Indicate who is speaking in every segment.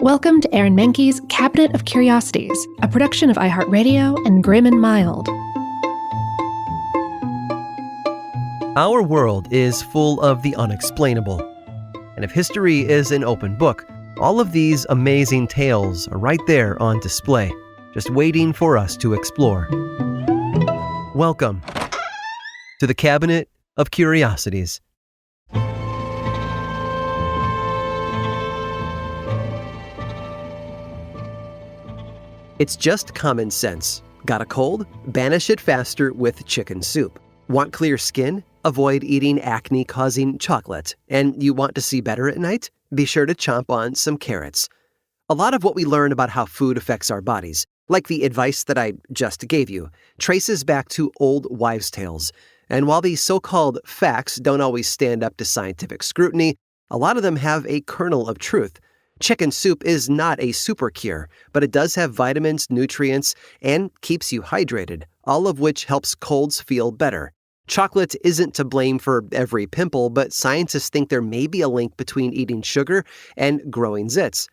Speaker 1: Welcome to Aaron Mahnke's Cabinet of Curiosities, a production of iHeartRadio and Grim and Mild.
Speaker 2: Our world is full of the unexplainable. And if history is an open book, all of these amazing tales are right there on display, just waiting for us to explore. Welcome to the Cabinet of Curiosities. It's just common sense. Got a cold? Banish it faster with chicken soup. Want clear skin? Avoid eating acne-causing chocolate. And you want to see better at night? Be sure to chomp on some carrots. A lot of what we learn about how food affects our bodies, like the advice that I just gave you, traces back to old wives' tales. And while these so-called facts don't always stand up to scientific scrutiny, a lot of them have a kernel of truth. Chicken soup is not a super cure, but it does have vitamins, nutrients, and keeps you hydrated, all of which helps colds feel better. Chocolate isn't to blame for every pimple, but scientists think there may be a link between eating sugar and growing zits.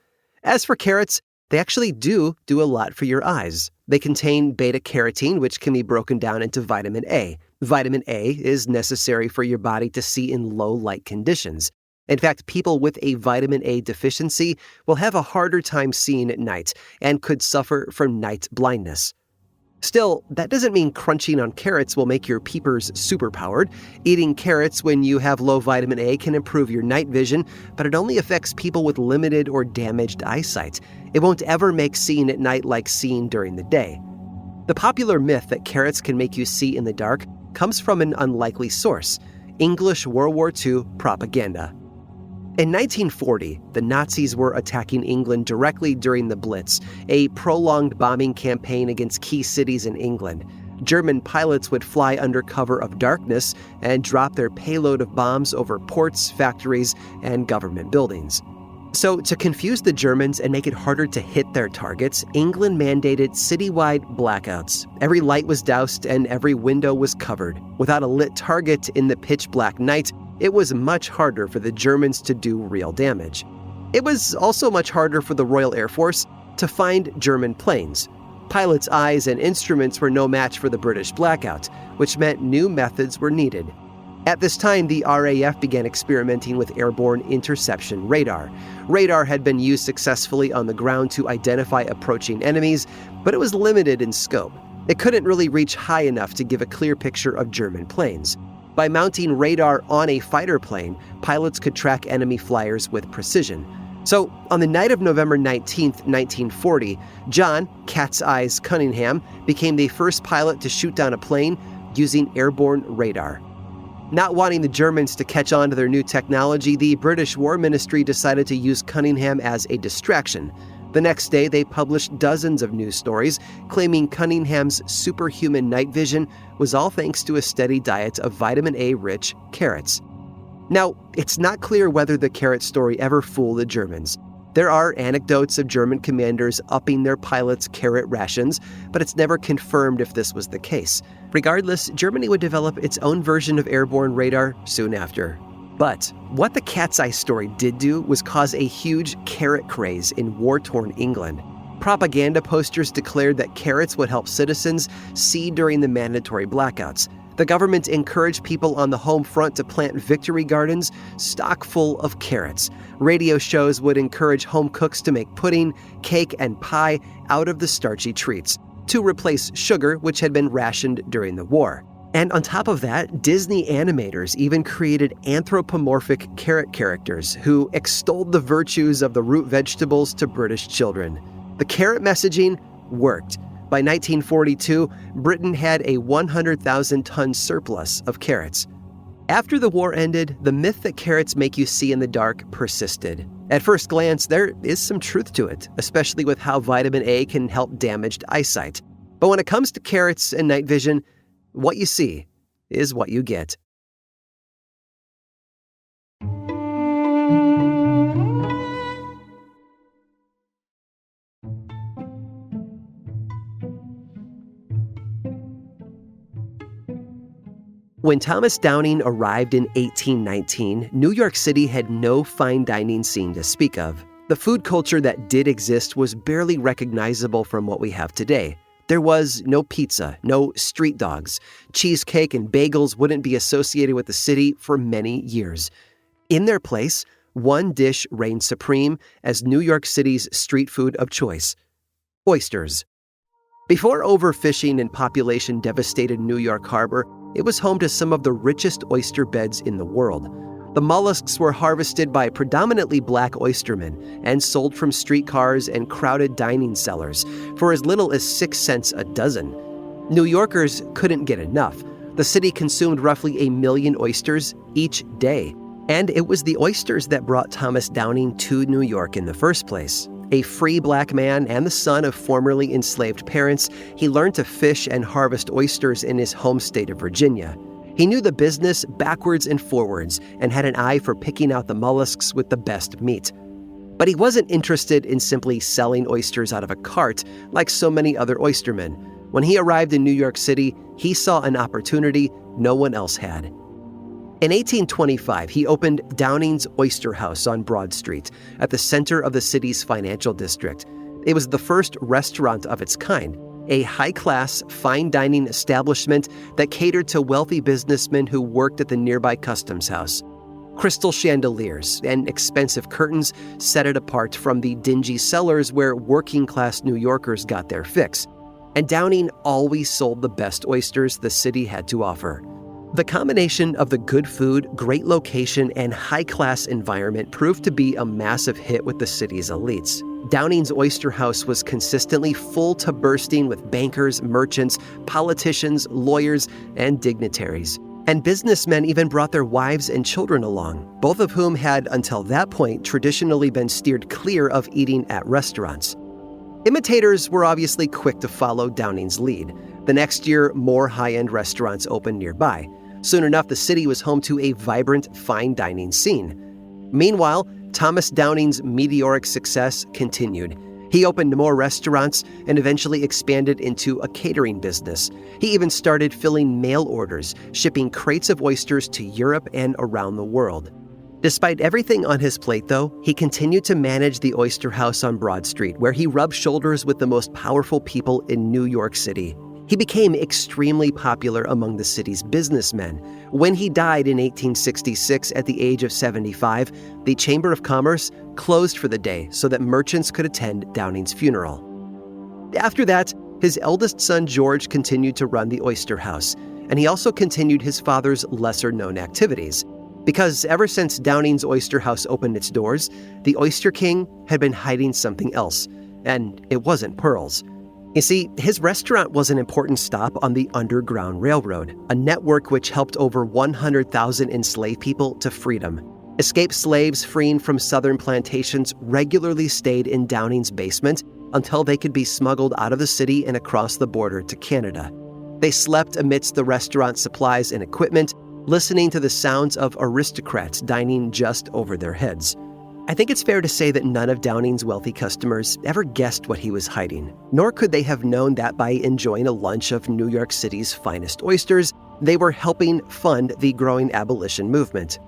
Speaker 2: As for carrots, they actually do a lot for your eyes. They contain beta-carotene, which can be broken down into vitamin A. Vitamin A is necessary for your body to see in low light conditions. In fact, people with a vitamin A deficiency will have a harder time seeing at night and could suffer from night blindness. Still, that doesn't mean crunching on carrots will make your peepers superpowered. Eating carrots when you have low vitamin A can improve your night vision, but it only affects people with limited or damaged eyesight. It won't ever make seeing at night like seeing during the day. The popular myth that carrots can make you see in the dark comes from an unlikely source: English World War II propaganda. In 1940, the Nazis were attacking England directly during the Blitz, a prolonged bombing campaign against key cities in England. German pilots would fly under cover of darkness and drop their payload of bombs over ports, factories, and government buildings. So, to confuse the Germans and make it harder to hit their targets, England mandated citywide blackouts. Every light was doused and every window was covered. Without a lit target in the pitch-black night, it was much harder for the Germans to do real damage. It was also much harder for the Royal Air Force to find German planes. Pilots' eyes and instruments were no match for the British blackout, which meant new methods were needed. At this time, the RAF began experimenting with airborne interception radar. Radar had been used successfully on the ground to identify approaching enemies, but it was limited in scope. It couldn't really reach high enough to give a clear picture of German planes. By mounting radar on a fighter plane, pilots could track enemy flyers with precision. So, on the night of November 19, 1940, John "Cat's Eyes" Cunningham became the first pilot to shoot down a plane using airborne radar. Not wanting the Germans to catch on to their new technology, the British War Ministry decided to use Cunningham as a distraction. The next day, they published dozens of news stories claiming Cunningham's superhuman night vision was all thanks to a steady diet of vitamin A-rich carrots. Now, it's not clear whether the carrot story ever fooled the Germans. There are anecdotes of German commanders upping their pilots' carrot rations, but it's never confirmed if this was the case. Regardless, Germany would develop its own version of airborne radar soon after. But what the Cat's Eye story did do was cause a huge carrot craze in war-torn England. Propaganda posters declared that carrots would help citizens see during the mandatory blackouts. The government encouraged people on the home front to plant victory gardens stock full of carrots. Radio shows would encourage home cooks to make pudding, cake, and pie out of the starchy treats, to replace sugar, which had been rationed during the war. And on top of that, Disney animators even created anthropomorphic carrot characters who extolled the virtues of the root vegetables to British children. The carrot messaging worked. By 1942, Britain had a 100,000-ton surplus of carrots. After the war ended, the myth that carrots make you see in the dark persisted. At first glance, there is some truth to it, especially with how vitamin A can help damaged eyesight. But when it comes to carrots and night vision, what you see is what you get. When Thomas Downing arrived in 1819, New York City had no fine dining scene to speak of. The food culture that did exist was barely recognizable from what we have today. There was no pizza, no street dogs. Cheesecake and bagels wouldn't be associated with the city for many years. In their place, one dish reigned supreme as New York City's street food of choice: oysters. Before overfishing and population devastated New York Harbor, it was home to some of the richest oyster beds in the world. The mollusks were harvested by predominantly black oystermen and sold from streetcars and crowded dining cellars for as little as 6 cents a dozen. New Yorkers couldn't get enough. The city consumed roughly 1 million oysters each day. And it was the oysters that brought Thomas Downing to New York in the first place. A free black man and the son of formerly enslaved parents, he learned to fish and harvest oysters in his home state of Virginia. He knew the business backwards and forwards and had an eye for picking out the mollusks with the best meat. But he wasn't interested in simply selling oysters out of a cart like so many other oystermen. When he arrived in New York City, he saw an opportunity no one else had. In 1825, he opened Downing's Oyster House on Broad Street, at the center of the city's financial district. It was the first restaurant of its kind, a high-class, fine dining establishment that catered to wealthy businessmen who worked at the nearby customs house. Crystal chandeliers and expensive curtains set it apart from the dingy cellars where working-class New Yorkers got their fix. And Downing always sold the best oysters the city had to offer. The combination of the good food, great location, and high-class environment proved to be a massive hit with the city's elites. Downing's Oyster House was consistently full to bursting with bankers, merchants, politicians, lawyers, and dignitaries. And businessmen even brought their wives and children along, both of whom had, until that point, traditionally been steered clear of eating at restaurants. Imitators were obviously quick to follow Downing's lead. The next year, more high-end restaurants opened nearby. Soon enough, the city was home to a vibrant fine dining scene. Meanwhile, Thomas Downing's meteoric success continued. He opened more restaurants and eventually expanded into a catering business. He even started filling mail orders, shipping crates of oysters to Europe and around the world. Despite everything on his plate, though, he continued to manage the Oyster House on Broad Street, where he rubbed shoulders with the most powerful people in New York City. He became extremely popular among the city's businessmen. When he died in 1866 at the age of 75, the Chamber of Commerce closed for the day so that merchants could attend Downing's funeral. After that, his eldest son George continued to run the Oyster House, and he also continued his father's lesser-known activities. Because ever since Downing's Oyster House opened its doors, the Oyster King had been hiding something else, and it wasn't pearls. You see, his restaurant was an important stop on the Underground Railroad, a network which helped over 100,000 enslaved people to freedom. Escaped slaves freeing from southern plantations regularly stayed in Downing's basement until they could be smuggled out of the city and across the border to Canada. They slept amidst the restaurant's supplies and equipment, listening to the sounds of aristocrats dining just over their heads. I think it's fair to say that none of Downing's wealthy customers ever guessed what he was hiding, nor could they have known that by enjoying a lunch of New York City's finest oysters, they were helping fund the growing abolition movement.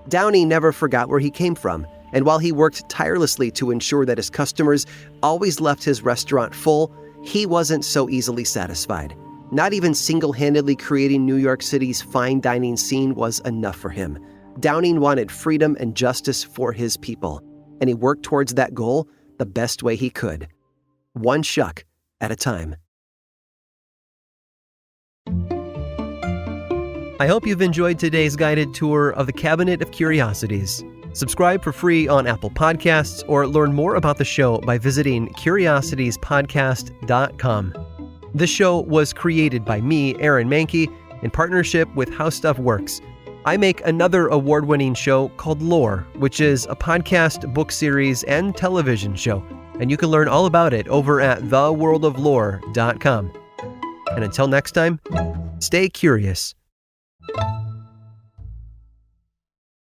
Speaker 2: Downing never forgot where he came from, and while he worked tirelessly to ensure that his customers always left his restaurant full, he wasn't so easily satisfied. Not even single-handedly creating New York City's fine dining scene was enough for him. Downing wanted freedom and justice for his people, and he worked towards that goal the best way he could, one shuck at a time. I hope you've enjoyed today's guided tour of the Cabinet of Curiosities. Subscribe for free on Apple Podcasts or learn more about the show by visiting curiositiespodcast.com. This show was created by me, Aaron Mahnke, in partnership with How Stuff Works. I make another award-winning show called Lore, which is a podcast, book series, and television show, and you can learn all about it over at theworldoflore.com. And until next time, stay curious.